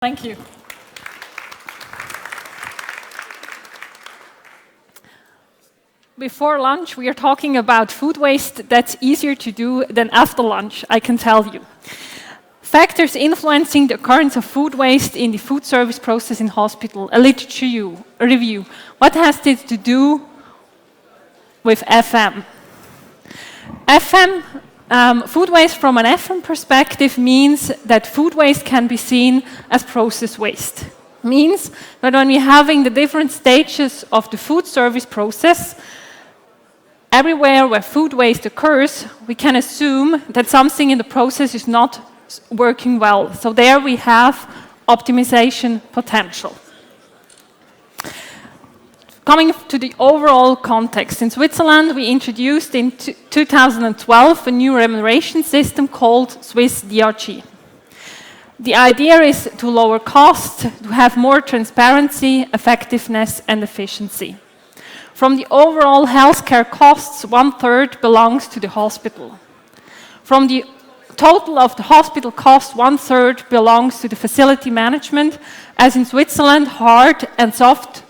Thank you. Before lunch, we are talking about food waste that's easier to do than after lunch, I can tell you. Factors influencing the occurrence of food waste in the food service process in hospital, a literature review. What has this to do with FM? Food waste from an FM perspective means that food waste can be seen as process waste. Means that when we're having the different stages of the food service process, everywhere where food waste occurs, we can assume that something in the process is not working well. So there we have optimization potential. Coming to the overall context, in Switzerland we introduced in 2012 a new remuneration system called Swiss DRG. The idea is to lower costs, to have more transparency, effectiveness and efficiency. From the overall healthcare costs, 1/3 belongs to the hospital. From the total of the hospital costs, 1/3 belongs to the facility management, as in Switzerland, hard and soft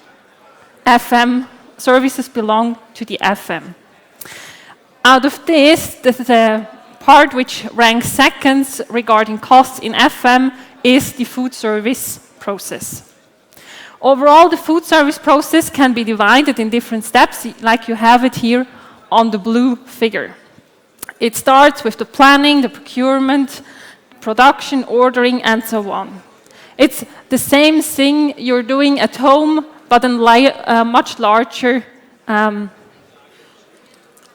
FM services belong to the FM. Out of this, the part which ranks second regarding costs in FM is the food service process. Overall, the food service process can be divided in different steps, like you have it here on the blue figure. It starts with the planning, the procurement, production, ordering, and so on. It's the same thing you're doing at home, but in much larger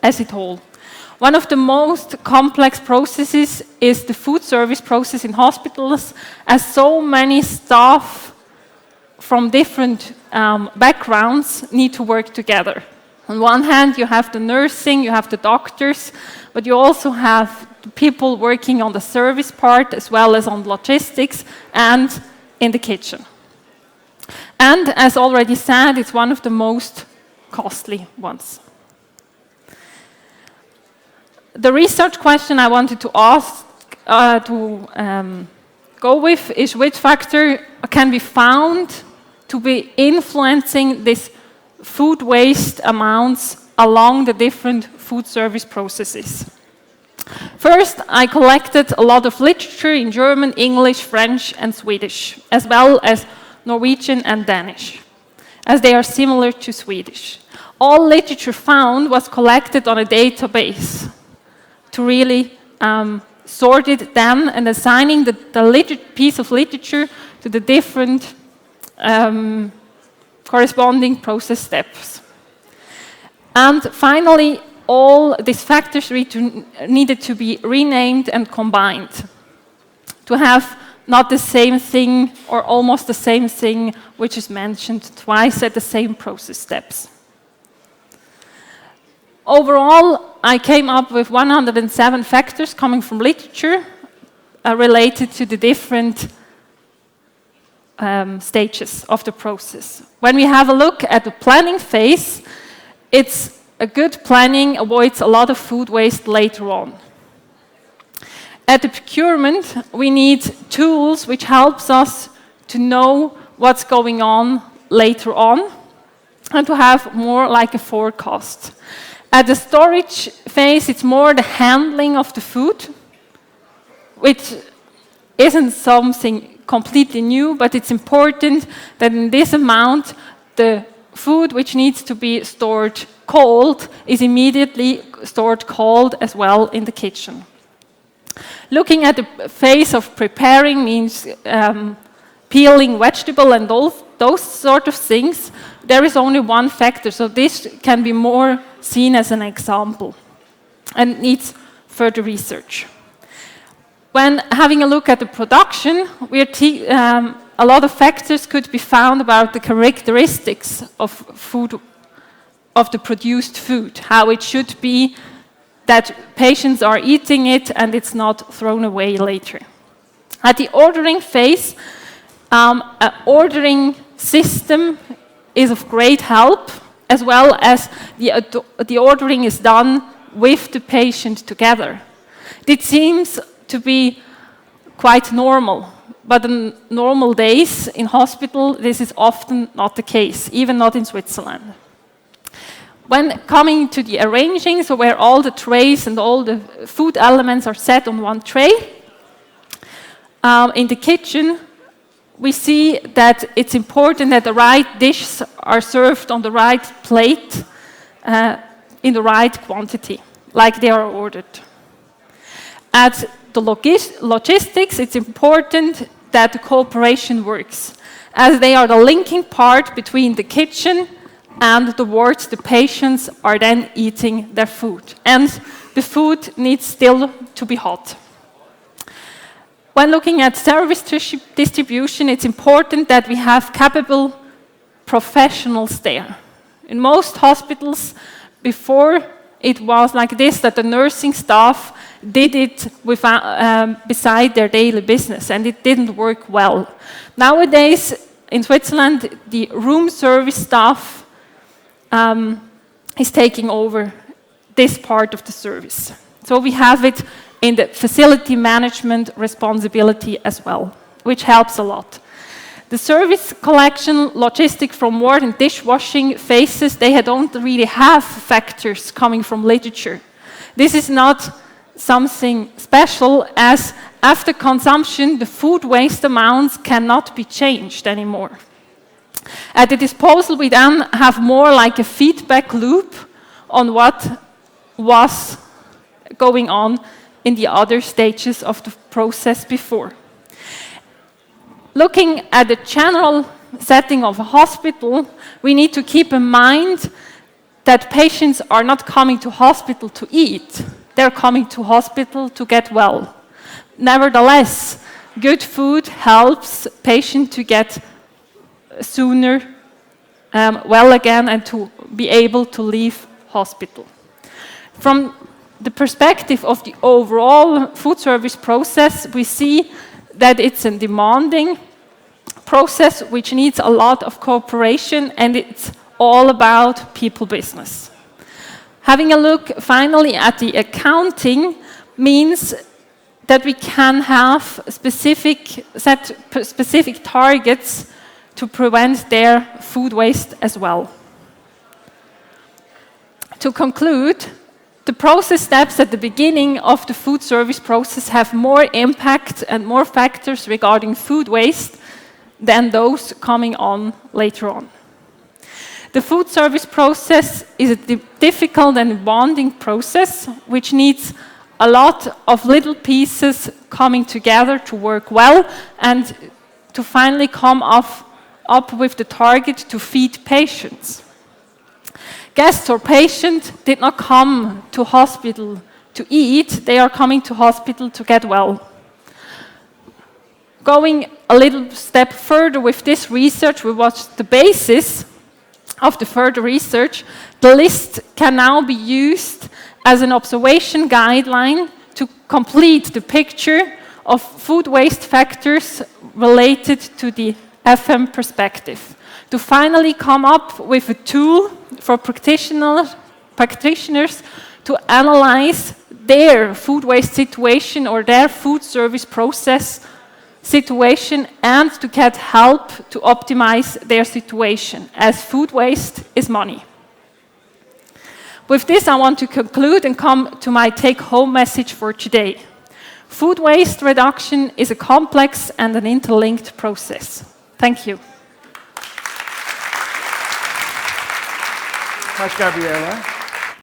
as it whole. One of the most complex processes is the food service process in hospitals, as so many staff from different backgrounds need to work together. On one hand, you have the nursing, you have the doctors, but you also have the people working on the service part as well as on logistics and in the kitchen. And as already said, it's one of the most costly ones. The research question I wanted to ask, go with is which factor can be found to be influencing this food waste amounts along the different food service processes. First, I collected a lot of literature in German, English, French, and Swedish, as well as Norwegian and Danish, as they are similar to Swedish. All literature found was collected on a database to really sort it then and assigning the piece of literature to the different corresponding process steps. And finally, all these factors needed to be renamed and combined to have not the same thing or almost the same thing which is mentioned twice at the same process steps. Overall, I came up with 107 factors coming from literature related to the different stages of the process. When we have a look at the planning phase, it's a good planning avoids a lot of food waste later on. At the procurement, we need tools which helps us to know what's going on later on and to have more like a forecast. At the storage phase, it's more the handling of the food, which isn't something completely new, but it's important that in this amount, the food which needs to be stored cold is immediately stored cold as well in the kitchen. Looking at the phase of preparing means peeling vegetable and those sort of things, there is only one factor, so this can be more seen as an example and needs further research. When having a look at the production, a lot of factors could be found about the characteristics of food, of the produced food, how it should be that patients are eating it and it's not thrown away later. At the ordering phase, an ordering system is of great help, as well as the ordering is done with the patient together. It seems to be quite normal. but on normal days in hospital, this is often not the case, even not in Switzerland. When coming to the arranging, so where all the trays and all the food elements are set on one tray, in the kitchen, we see that it's important that the right dishes are served on the right plate in the right quantity, like they are ordered. At the logistics, it's important that the cooperation works, as they are the linking part between the kitchen and the wards the patients are then eating their food. And the food needs still to be hot. When looking at service distribution, it's important that we have capable professionals there. In most hospitals, before it was like this, that the nursing staff did it beside their daily business, and it didn't work well. Nowadays, in Switzerland, the room service staff is taking over this part of the service. So we have it in the facility management responsibility as well, which helps a lot. The service collection, logistic from ward and dishwashing phases, they don't really have factors coming from literature. This is not something special, as after consumption, the food waste amounts cannot be changed anymore. At the disposal, we then have more like a feedback loop on what was going on in the other stages of the process before. Looking at the general setting of a hospital, we need to keep in mind that patients are not coming to hospital to eat. They're coming to hospital to get well. Nevertheless, good food helps patients to get sooner well again and to be able to leave hospital. From the perspective of the overall food service process, we see that it's a demanding process which needs a lot of cooperation, and it's all about people business. Having a look finally at the accounting means that we can have set specific targets to prevent their food waste as well. To conclude, the process steps at the beginning of the food service process have more impact and more factors regarding food waste than those coming on later on. The food service process is a difficult and bonding process which needs a lot of little pieces coming together to work well and to finally come up with the target to feed patients. Guests or patients did not come to hospital to eat, they are coming to hospital to get well. Going a little step further with this research, we watched the basis of the further research. The list can now be used as an observation guideline to complete the picture of food waste factors related to the FM perspective, to finally come up with a tool for practitioners to analyze their food waste situation or their food service process situation and to get help to optimize their situation, as food waste is money. With this, I want to conclude and come to my take-home message for today. Food waste reduction is a complex and an interlinked process. Thank you. Much, Gabriela.